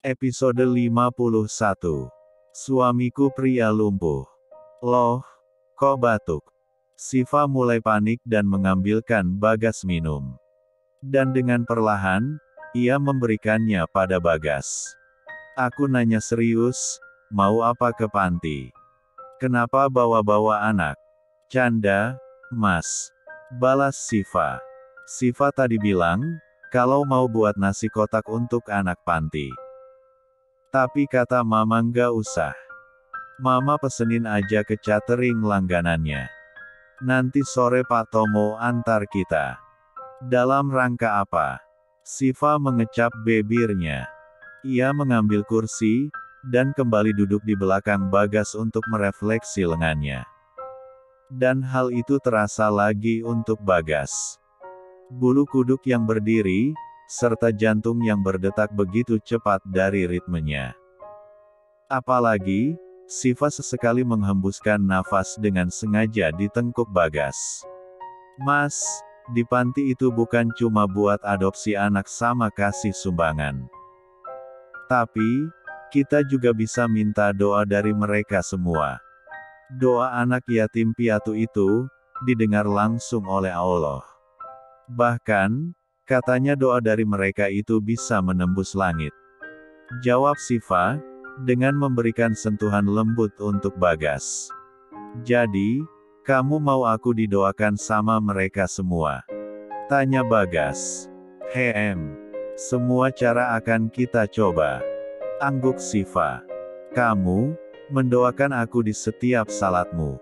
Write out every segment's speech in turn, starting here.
Episode 51. Suamiku pria lumpuh. Loh, kok batuk? Siva mulai panik dan mengambilkan Bagas minum. Dan dengan perlahan, ia memberikannya pada Bagas. Aku nanya serius, mau apa ke panti? Kenapa bawa-bawa anak? Canda, Mas. Balas Siva. Siva tadi bilang, kalau mau buat nasi kotak untuk anak panti. Tapi kata Mama nggak usah. Mama pesenin aja ke catering langganannya. Nanti sore Pak Tomo antar kita. Dalam rangka apa? Siva mengecap bibirnya. Ia mengambil kursi, dan kembali duduk di belakang Bagas untuk merefleksi lengannya. Dan hal itu terasa lagi untuk Bagas. Bulu kuduk yang berdiri, serta jantung yang berdetak begitu cepat dari ritmenya. Apalagi, Siva sesekali menghembuskan nafas dengan sengaja di tengkuk Bagas. Mas, di panti itu bukan cuma buat adopsi anak sama kasih sumbangan. Tapi, kita juga bisa minta doa dari mereka semua. Doa anak yatim piatu itu, didengar langsung oleh Allah. Bahkan, katanya doa dari mereka itu bisa menembus langit. Jawab Siva, dengan memberikan sentuhan lembut untuk Bagas. Jadi, kamu mau aku didoakan sama mereka semua? Tanya Bagas. Semua cara akan kita coba. Angguk Siva. Kamu, mendoakan aku di setiap salatmu.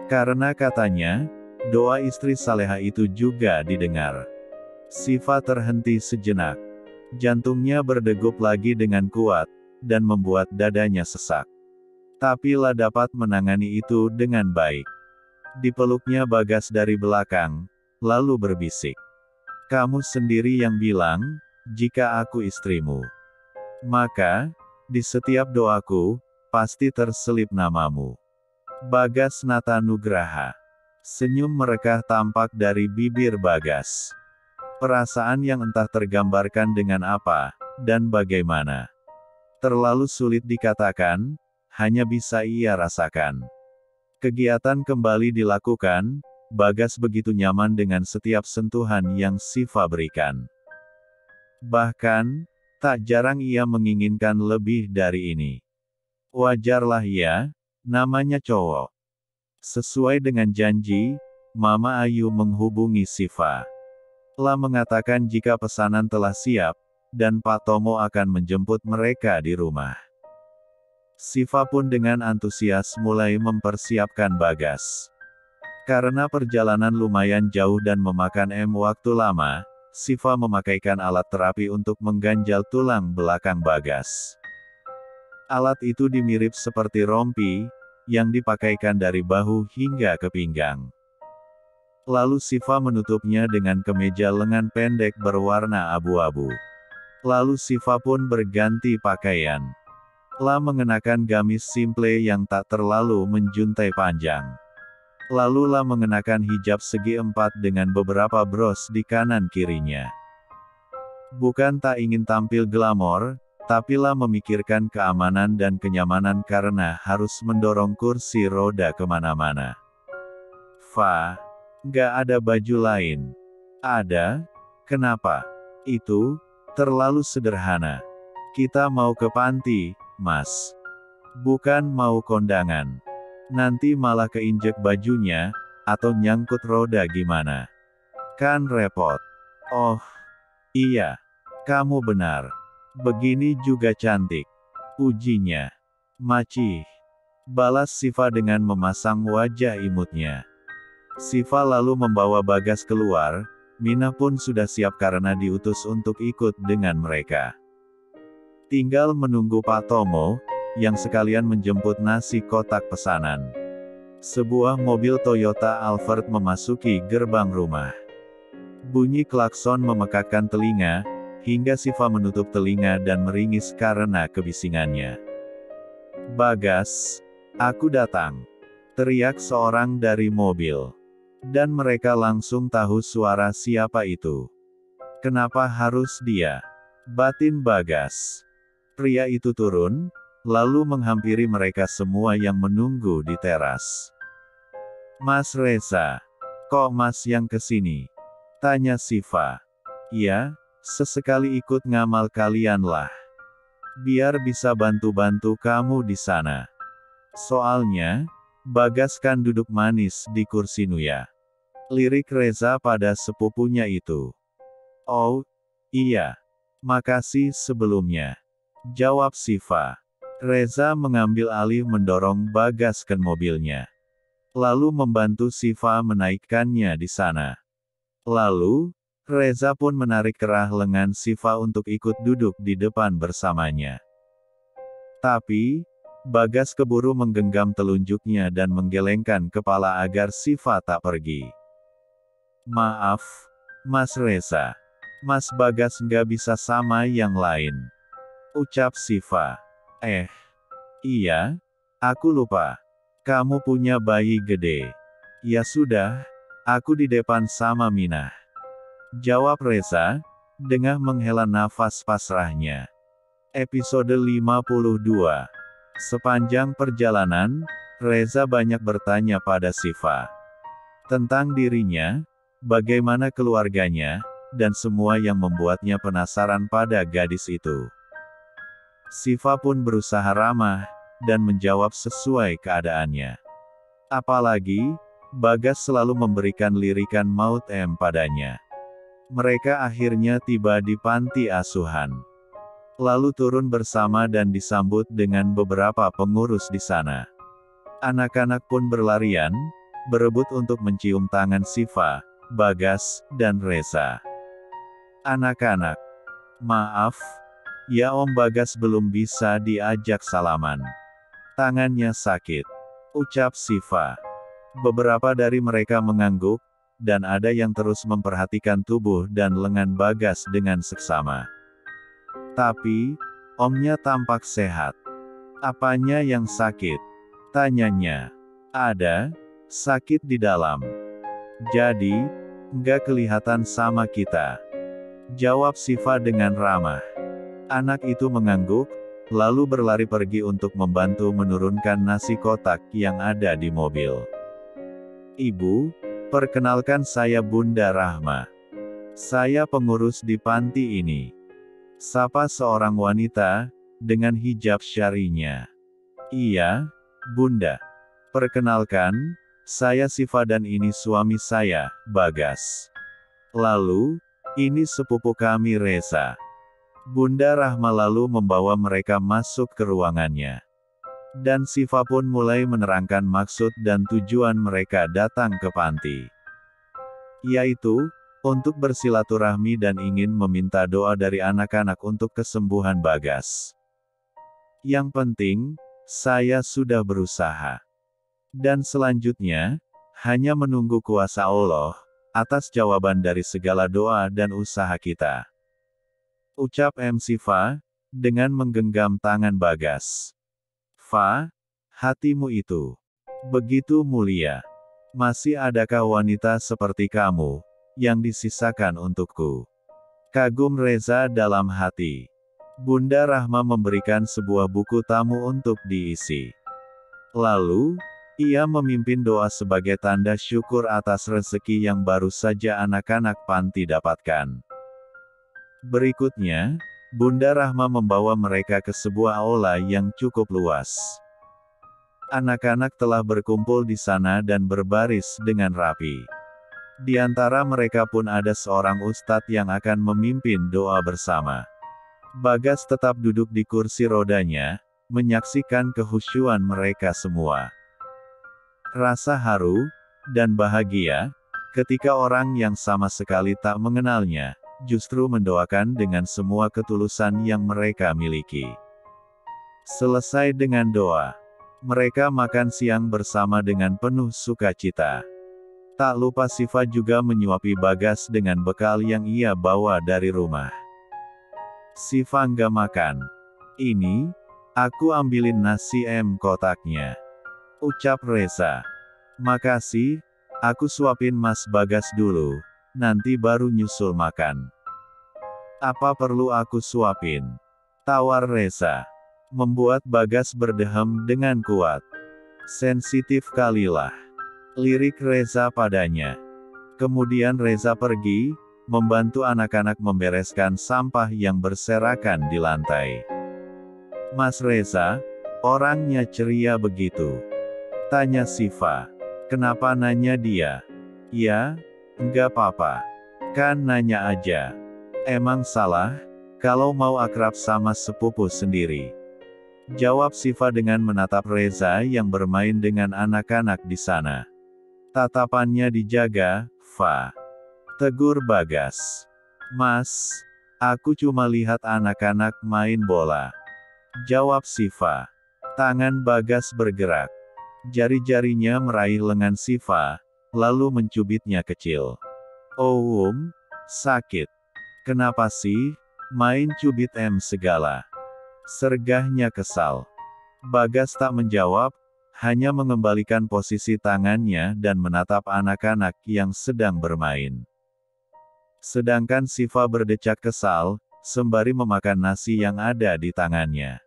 Karena katanya, doa istri saleha itu juga didengar. Siva terhenti sejenak. Jantungnya berdegup lagi dengan kuat, dan membuat dadanya sesak. Tapi lah dapat menangani itu dengan baik. Dipeluknya Bagas dari belakang, lalu berbisik. Kamu sendiri yang bilang, jika aku istrimu. Maka, di setiap doaku, pasti terselip namamu. Bagas Nata Nugraha. Senyum merekah tampak dari bibir Bagas. Perasaan yang entah tergambarkan dengan apa, dan bagaimana. Terlalu sulit dikatakan, hanya bisa ia rasakan. Kegiatan kembali dilakukan, Bagas begitu nyaman dengan setiap sentuhan yang Siva berikan. Bahkan, tak jarang ia menginginkan lebih dari ini. Wajarlah ya, namanya cowok. Sesuai dengan janji, Mama Ayu menghubungi Siva. Lah mengatakan jika pesanan telah siap, dan Pak Tomo akan menjemput mereka di rumah. Siva pun dengan antusias mulai mempersiapkan Bagas. Karena perjalanan lumayan jauh dan memakan waktu lama, Siva memakaikan alat terapi untuk mengganjal tulang belakang Bagas. Alat itu dimirip seperti rompi, yang dipakaikan dari bahu hingga ke pinggang. Lalu Siva menutupnya dengan kemeja lengan pendek berwarna abu-abu. Lalu Siva pun berganti pakaian. Lah mengenakan gamis simple yang tak terlalu menjuntai panjang. Lalu lah mengenakan hijab segi empat dengan beberapa bros di kanan kirinya. Bukan tak ingin tampil glamor, tapi lah memikirkan keamanan dan kenyamanan karena harus mendorong kursi roda kemana-mana. Gak ada baju lain. Ada? Kenapa? Itu terlalu sederhana. Kita mau ke panti, Mas. Bukan mau kondangan. Nanti malah keinjek bajunya, atau nyangkut roda gimana? Kan repot. Oh, iya. Kamu benar. Begini juga cantik. Ujinya. Macih. Balas Siva dengan memasang wajah imutnya. Siva lalu membawa Bagas keluar, Mina pun sudah siap karena diutus untuk ikut dengan mereka. Tinggal menunggu Pak Tomo, yang sekalian menjemput nasi kotak pesanan. Sebuah mobil Toyota Alphard memasuki gerbang rumah. Bunyi klakson memekakkan telinga, hingga Siva menutup telinga dan meringis karena kebisingannya. Bagas, aku datang. Teriak seorang dari mobil. Dan mereka langsung tahu suara siapa itu. Kenapa harus dia? Batin Bagas. Pria itu turun, lalu menghampiri mereka semua yang menunggu di teras. "Mas Reza, kok Mas yang kesini?" tanya Siva. "Ya, sesekali ikut ngamal kalian lah. Biar bisa bantu-bantu kamu di sana. Soalnya, Bagas kan duduk manis di kursi Nuya." Lirik Reza pada sepupunya itu. "Oh, iya. Makasih sebelumnya," jawab Siva. Reza mengambil alih mendorong Bagas ke mobilnya. Lalu membantu Siva menaikkannya di sana. Lalu, Reza pun menarik kerah lengan Siva untuk ikut duduk di depan bersamanya. Tapi, Bagas keburu menggenggam telunjuknya dan menggelengkan kepala agar Siva tak pergi. "Maaf, Mas Reza. Mas Bagas nggak bisa sama yang lain," ucap Siva. Iya, aku lupa. Kamu punya bayi gede." "Ya sudah, aku di depan sama Minah," jawab Reza, dengan menghela nafas pasrahnya. Episode 52. Sepanjang perjalanan, Reza banyak bertanya pada Siva. Tentang dirinya, bagaimana keluarganya, dan semua yang membuatnya penasaran pada gadis itu. Siva pun berusaha ramah, dan menjawab sesuai keadaannya. Apalagi, Bagas selalu memberikan lirikan maut padanya. Mereka akhirnya tiba di panti asuhan. Lalu turun bersama dan disambut dengan beberapa pengurus di sana. Anak-anak pun berlarian, berebut untuk mencium tangan Siva, Bagas, dan Reza. "Anak-anak, maaf, ya Om Bagas belum bisa diajak salaman. Tangannya sakit," ucap Siva. Beberapa dari mereka mengangguk, dan ada yang terus memperhatikan tubuh dan lengan Bagas dengan seksama. "Tapi, Omnya tampak sehat. Apanya yang sakit?" tanyanya. "Ada, sakit di dalam. Jadi, nggak kelihatan sama kita," jawab Siva dengan ramah. Anak itu mengangguk, lalu berlari pergi untuk membantu menurunkan nasi kotak yang ada di mobil. "Ibu, perkenalkan saya Bunda Rahma. Saya pengurus di panti ini," sapa seorang wanita, dengan hijab syar'inya. "Iya, Bunda. Perkenalkan, saya Siva dan ini suami saya, Bagas. Lalu, ini sepupu kami Reza." Bunda Rahma lalu membawa mereka masuk ke ruangannya. Dan Siva pun mulai menerangkan maksud dan tujuan mereka datang ke panti. Yaitu, untuk bersilaturahmi dan ingin meminta doa dari anak-anak untuk kesembuhan Bagas. "Yang penting, saya sudah berusaha. Dan selanjutnya, hanya menunggu kuasa Allah, atas jawaban dari segala doa dan usaha kita," ucap Siva, dengan menggenggam tangan Bagas. "Fa, hatimu itu begitu mulia. Masih adakah wanita seperti kamu, yang disisakan untukku?" Kagum Reza dalam hati. Bunda Rahma memberikan sebuah buku tamu untuk diisi. Lalu, ia memimpin doa sebagai tanda syukur atas rezeki yang baru saja anak-anak panti dapatkan. Berikutnya, Bunda Rahma membawa mereka ke sebuah aula yang cukup luas. Anak-anak telah berkumpul di sana dan berbaris dengan rapi. Di antara mereka pun ada seorang ustadz yang akan memimpin doa bersama. Bagas tetap duduk di kursi rodanya, menyaksikan kehusyuan mereka semua. Rasa haru, dan bahagia, ketika orang yang sama sekali tak mengenalnya, justru mendoakan dengan semua ketulusan yang mereka miliki. Selesai dengan doa, mereka makan siang bersama dengan penuh sukacita. Tak lupa Siva juga menyuapi Bagas dengan bekal yang ia bawa dari rumah. "Siva nggak makan. Ini, aku ambilin nasi kotaknya," ucap Reza. "Makasih, aku suapin Mas Bagas dulu, nanti baru nyusul makan." "Apa perlu aku suapin?" Tawar Reza. Membuat Bagas berdehem dengan kuat. Sensitif kalilah. Lirik Reza padanya. Kemudian Reza pergi, membantu anak-anak membereskan sampah yang berserakan di lantai. Mas Reza, orangnya ceria begitu. Tanya Siva. Kenapa nanya dia? Ya, enggak apa-apa. Kan nanya aja. Emang salah, kalau mau akrab sama sepupu sendiri. Jawab Siva dengan menatap Reza yang bermain dengan anak-anak di sana. Tatapannya dijaga, Fa. Tegur Bagas. Mas, aku cuma lihat anak-anak main bola. Jawab Siva. Tangan Bagas bergerak. Jari-jarinya meraih lengan Siva, lalu mencubitnya kecil. Oh, sakit. Kenapa sih, main cubit segala? Sergahnya kesal. Bagas tak menjawab, hanya mengembalikan posisi tangannya dan menatap anak-anak yang sedang bermain. Sedangkan Siva berdecak kesal, sembari memakan nasi yang ada di tangannya.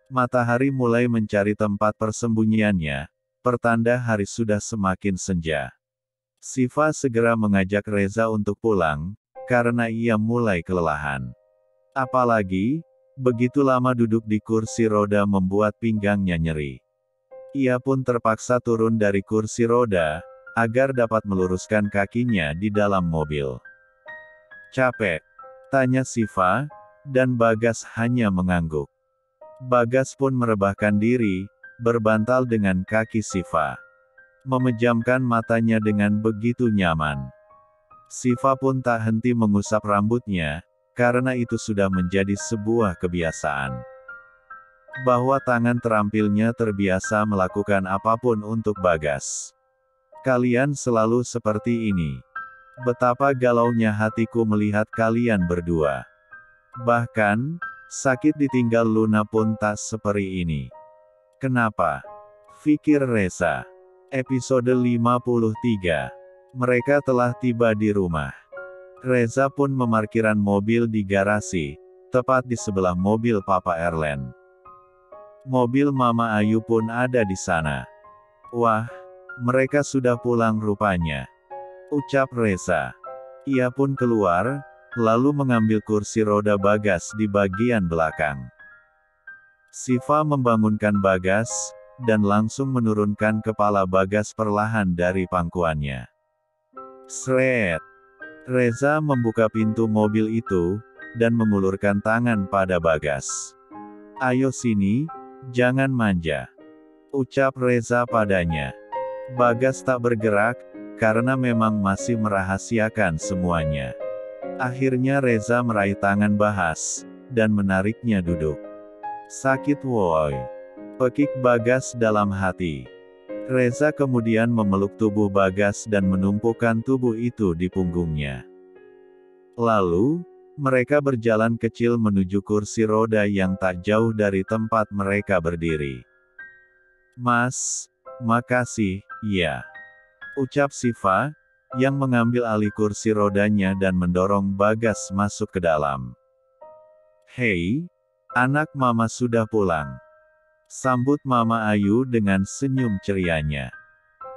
Matahari mulai mencari tempat persembunyiannya, pertanda hari sudah semakin senja. Siva segera mengajak Reza untuk pulang, karena ia mulai kelelahan. Apalagi, begitu lama duduk di kursi roda membuat pinggangnya nyeri. Ia pun terpaksa turun dari kursi roda, agar dapat meluruskan kakinya di dalam mobil. Capek? Tanya Siva, dan Bagas hanya mengangguk. Bagas pun merebahkan diri, berbantal dengan kaki Siva. Memejamkan matanya dengan begitu nyaman. Siva pun tak henti mengusap rambutnya, karena itu sudah menjadi sebuah kebiasaan. Bahwa tangan terampilnya terbiasa melakukan apapun untuk Bagas. Kalian selalu seperti ini. Betapa galaunya hatiku melihat kalian berdua. Bahkan, sakit ditinggal Luna pun tak seperti ini. Kenapa? Fikir Reza. Episode 53. Mereka telah tiba di rumah. Reza pun memarkiran mobil di garasi, tepat di sebelah mobil Papa Erlen. Mobil Mama Ayu pun ada di sana. Wah, mereka sudah pulang rupanya. Ucap Reza. Ia pun keluar, lalu mengambil kursi roda Bagas di bagian belakang. Siva membangunkan Bagas, dan langsung menurunkan kepala Bagas perlahan dari pangkuannya. Sret. Reza membuka pintu mobil itu, dan mengulurkan tangan pada Bagas. Ayo sini, jangan manja. Ucap Reza padanya. Bagas tak bergerak, karena memang masih merahasiakan semuanya. Akhirnya Reza meraih tangan Bahas, dan menariknya duduk. Sakit woi. Pekik Bagas dalam hati. Reza kemudian memeluk tubuh Bagas dan menumpukan tubuh itu di punggungnya. Lalu, mereka berjalan kecil menuju kursi roda yang tak jauh dari tempat mereka berdiri. Mas, makasih, ya. Ucap Siva, yang mengambil alih kursi rodanya dan mendorong Bagas masuk ke dalam. Hei, anak mama sudah pulang. Sambut Mama Ayu dengan senyum cerianya.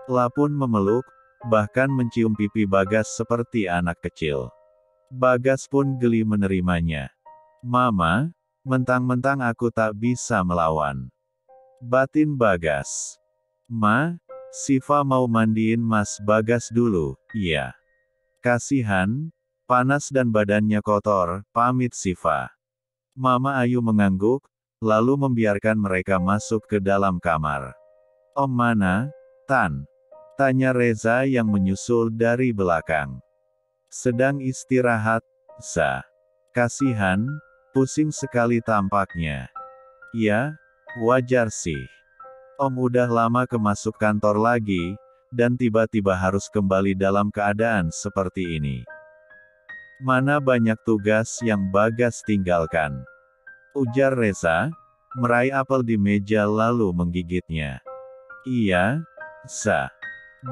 La pun memeluk, bahkan mencium pipi Bagas seperti anak kecil. Bagas pun geli menerimanya. Mama, mentang-mentang aku tak bisa melawan. Batin Bagas. Ma, Siva mau mandiin Mas Bagas dulu, iya. Kasihan, panas dan badannya kotor, pamit Siva. Mama Ayu mengangguk, lalu membiarkan mereka masuk ke dalam kamar. Om mana, Tan? Tanya Reza yang menyusul dari belakang. Sedang istirahat, Za. Kasihan, pusing sekali tampaknya. Ya, wajar sih. Om udah lama masuk kantor lagi, dan tiba-tiba harus kembali dalam keadaan seperti ini. Mana banyak tugas yang Bagas tinggalkan. Ujar Reza, meraih apel di meja lalu menggigitnya. Iya, Za.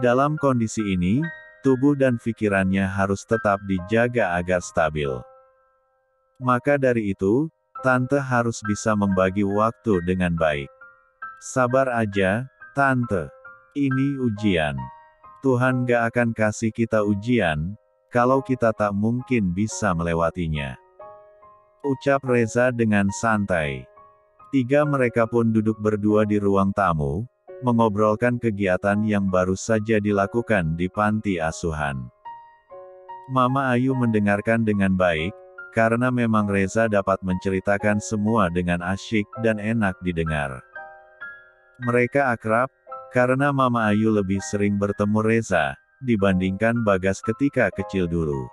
Dalam kondisi ini, tubuh dan pikirannya harus tetap dijaga agar stabil. Maka dari itu, Tante harus bisa membagi waktu dengan baik. Sabar aja, Tante. Ini ujian. Tuhan gak akan kasih kita ujian, kalau kita tak mungkin bisa melewatinya. Ucap Reza dengan santai. Tiga mereka pun duduk berdua di ruang tamu, mengobrolkan kegiatan yang baru saja dilakukan di panti asuhan. Mama Ayu mendengarkan dengan baik, karena memang Reza dapat menceritakan semua dengan asyik dan enak didengar. Mereka akrab, karena Mama Ayu lebih sering bertemu Reza, dibandingkan Bagas ketika kecil dulu.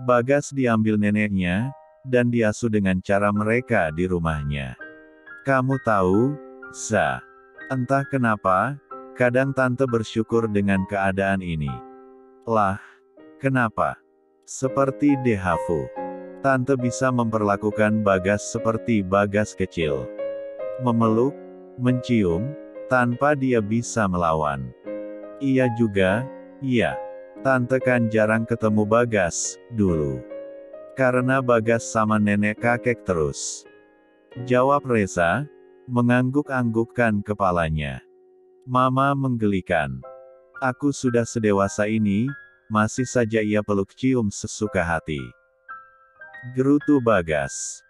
Bagas diambil neneknya, dan diasuh dengan cara mereka di rumahnya. Kamu tahu, Za, entah kenapa, kadang Tante bersyukur dengan keadaan ini. Lah, kenapa? Seperti deja vu. Tante bisa memperlakukan Bagas seperti Bagas kecil. Memeluk, mencium, tanpa dia bisa melawan. Iya juga, iya. Tante kan jarang ketemu Bagas, dulu. Karena Bagas sama nenek kakek terus. Jawab Reza, mengangguk-anggukkan kepalanya. Mama menggelikan. Aku sudah sedewasa ini, masih saja ia peluk cium sesuka hati. Gerutu Bagas.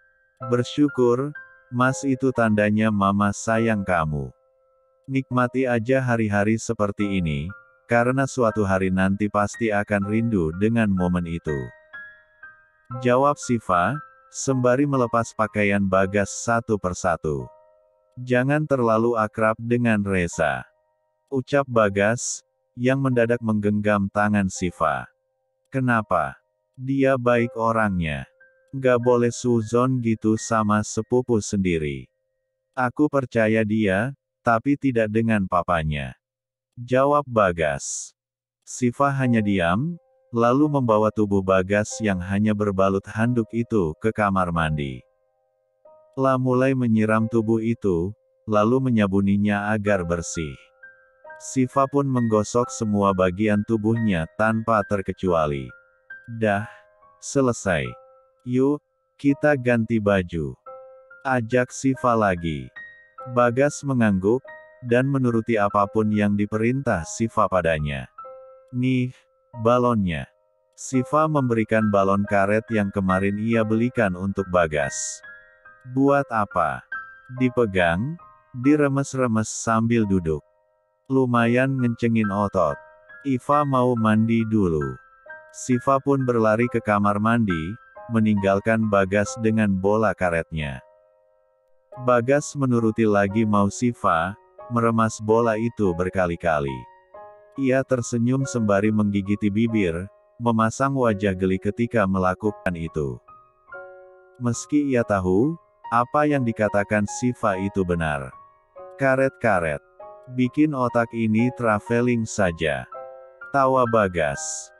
Bersyukur, Mas, itu tandanya Mama sayang kamu. Nikmati aja hari-hari seperti ini, karena suatu hari nanti pasti akan rindu dengan momen itu. Jawab Siva, sembari melepas pakaian Bagas satu persatu. Jangan terlalu akrab dengan Reza. Ucap Bagas, yang mendadak menggenggam tangan Siva. Kenapa? Dia baik orangnya. Gak boleh suzon gitu sama sepupu sendiri. Aku percaya dia, tapi tidak dengan papanya. Jawab Bagas. Siva hanya diam, lalu membawa tubuh Bagas yang hanya berbalut handuk itu ke kamar mandi. La mulai menyiram tubuh itu, lalu menyabuninya agar bersih. Siva pun menggosok semua bagian tubuhnya tanpa terkecuali. Dah, selesai. Yuk, kita ganti baju. Ajak Siva lagi. Bagas mengangguk, dan menuruti apapun yang diperintah Siva padanya. Nih, balonnya. Siva memberikan balon karet yang kemarin ia belikan untuk Bagas. Buat apa? Dipegang, diremes-remes sambil duduk. Lumayan ngencengin otot. Iva mau mandi dulu. Siva pun berlari ke kamar mandi, meninggalkan Bagas dengan bola karetnya. Bagas menuruti lagi mau Siva, meremas bola itu berkali-kali. Ia tersenyum sembari menggigiti bibir, memasang wajah geli ketika melakukan itu. Meski ia tahu, apa yang dikatakan Siva itu benar. Karet-karet. Bikin otak ini traveling saja. Tawa Bagas.